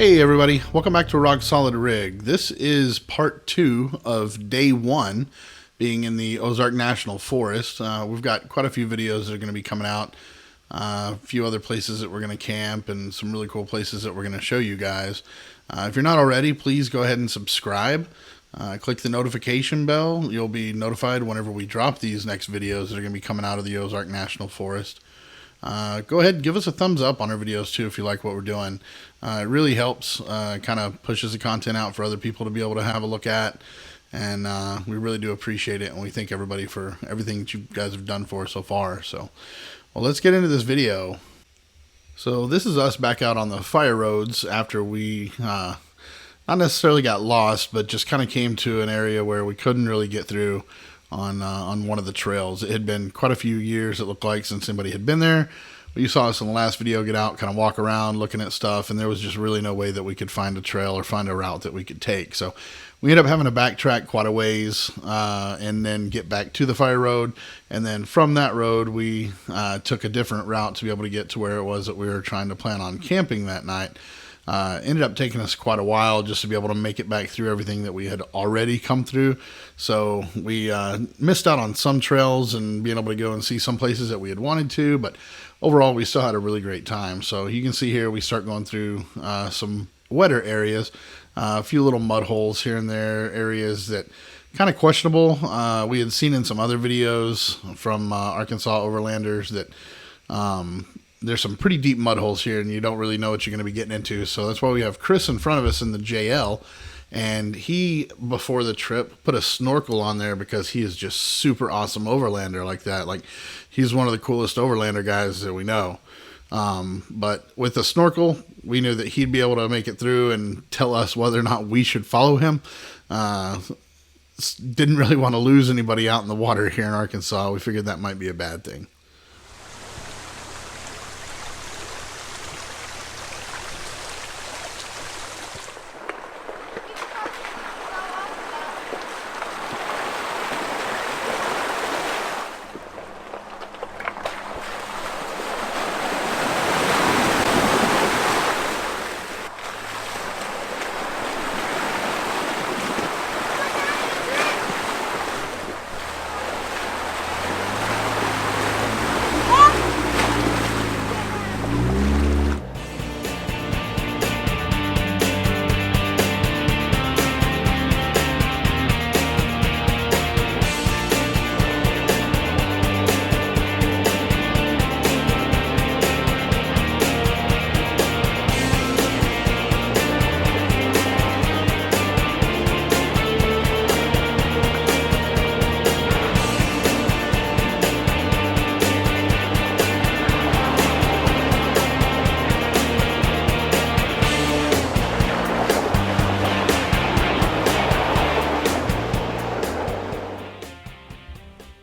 Hey everybody, welcome back to Rock Solid Rig. This is part 2 of day 1 being in the Ozark National Forest. We've got quite a few videos that are going to be coming out, a few other places that we're going to camp, and some really cool places that we're going to show you guys. If you're not already, please go ahead and subscribe. Click the notification bell. You'll be notified whenever we drop these next videos that are going to be coming out of the Ozark National Forest. Go ahead and give us a thumbs up on our videos too if you like what we're doing. It really helps, kind of pushes the content out for other people to be able to have a look at, and we really do appreciate it, and we thank everybody for everything that you guys have done for us so far. So, well, let's get into this video. So this is us back out on the fire roads after we not necessarily got lost, but just kind of came to an area where we couldn't really get through on one of the trails. It had been quite a few years, it looked like, since anybody had been there. But you saw us in the last video get out, kind of walk around looking at stuff, and there was just really no way that we could find a trail or find a route that we could take. So we ended up having to backtrack quite a ways and then get back to the fire road. And then from that road, we took a different route to be able to get to where it was that we were trying to plan on camping that night. Ended up taking us quite a while just to be able to make it back through everything that we had already come through. So we missed out on some trails and being able to go and see some places that we had wanted to, but overall we still had a really great time. So you can see here we start going through some wetter areas, a few little mud holes here and there, areas that kind of questionable. We had seen in some other videos from Arkansas overlanders that there's some pretty deep mud holes here, and you don't really know what you're going to be getting into. So that's why we have Chris in front of us in the JL, and he, before the trip, put a snorkel on there because he is just super awesome overlander like that. Like, he's one of the coolest overlander guys that we know. But with the snorkel, we knew that he'd be able to make it through and tell us whether or not we should follow him. Didn't really want to lose anybody out in the water here in Arkansas. We figured that might be a bad thing.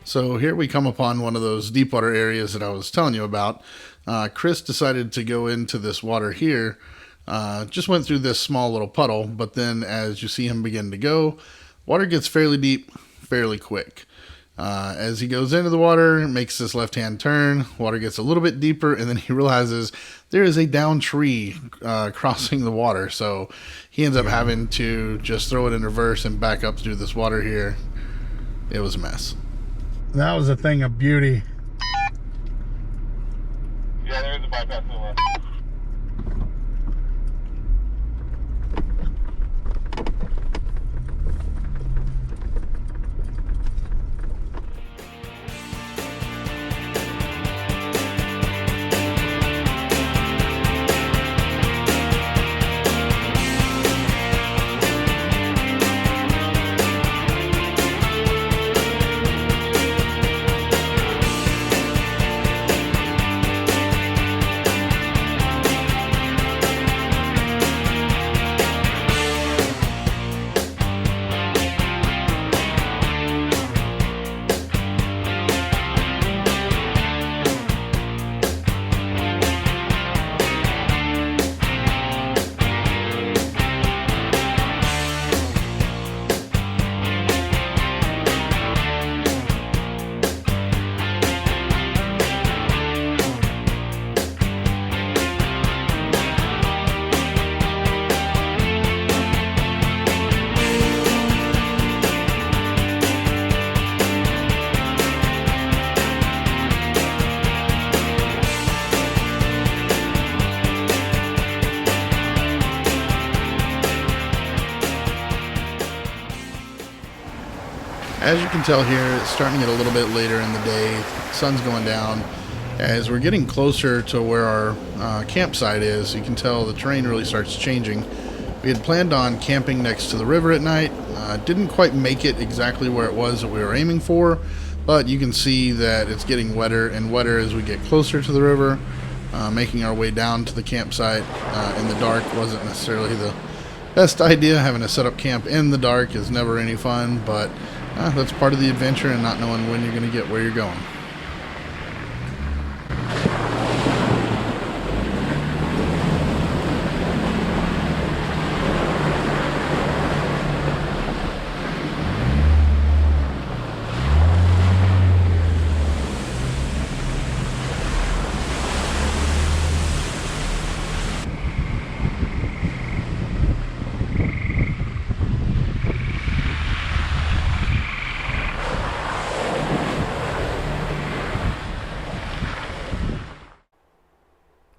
So here we come upon one of those deep water areas that I was telling you about. Chris decided to go into this water here, just went through this small little puddle, but then as you see him begin to go, water gets fairly deep, fairly quick. As he goes into the water, makes this left-hand turn, water gets a little bit deeper, and then he realizes there is a down tree crossing the water. So he ends up having to just throw it in reverse and back up through this water here. It was a mess. That was a thing of beauty. Yeah, there is a bypass to the left. As you can tell here, it's starting to get a little bit later in the day. Sun's going down. As we're getting closer to where our campsite is, you can tell the terrain really starts changing. We had planned on camping next to the river at night. Didn't quite make it exactly where it was that we were aiming for, but you can see that it's getting wetter and wetter as we get closer to the river. Making our way down to the campsite in the dark wasn't necessarily the best idea. Having to set up camp in the dark is never any fun, but that's part of the adventure and not knowing when you're going to get where you're going.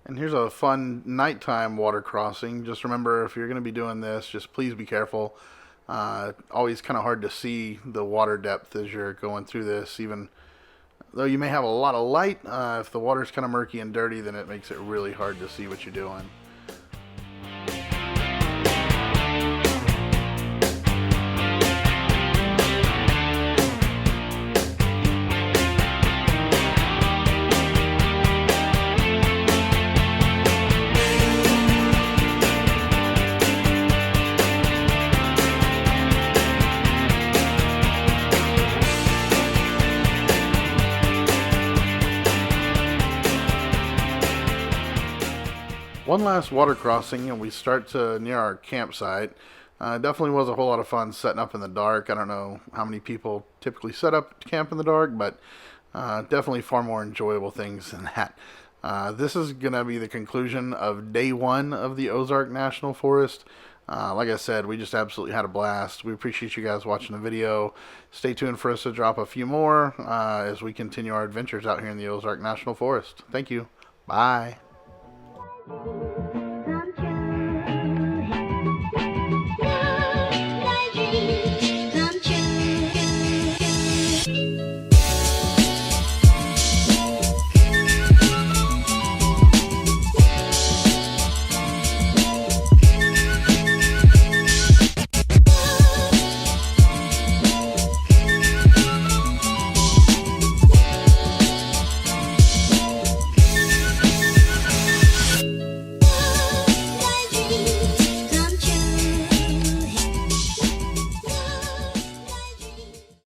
And here's a fun nighttime water crossing. Just remember, if you're going to be doing this, just please be careful. Always kind of hard to see the water depth as you're going through this. Even though you may have a lot of light, if the water's kind of murky and dirty, then it makes it really hard to see what you're doing. One last water crossing and we start to near our campsite. Definitely was a whole lot of fun setting up in the dark. I don't know how many people typically set up to camp in the dark, but definitely far more enjoyable things than that. This is going to be the conclusion of day one of the Ozark National Forest. Like I said, we just absolutely had a blast. We appreciate you guys watching the video. Stay tuned for us to drop a few more as we continue our adventures out here in the Ozark National Forest. Thank you. Bye.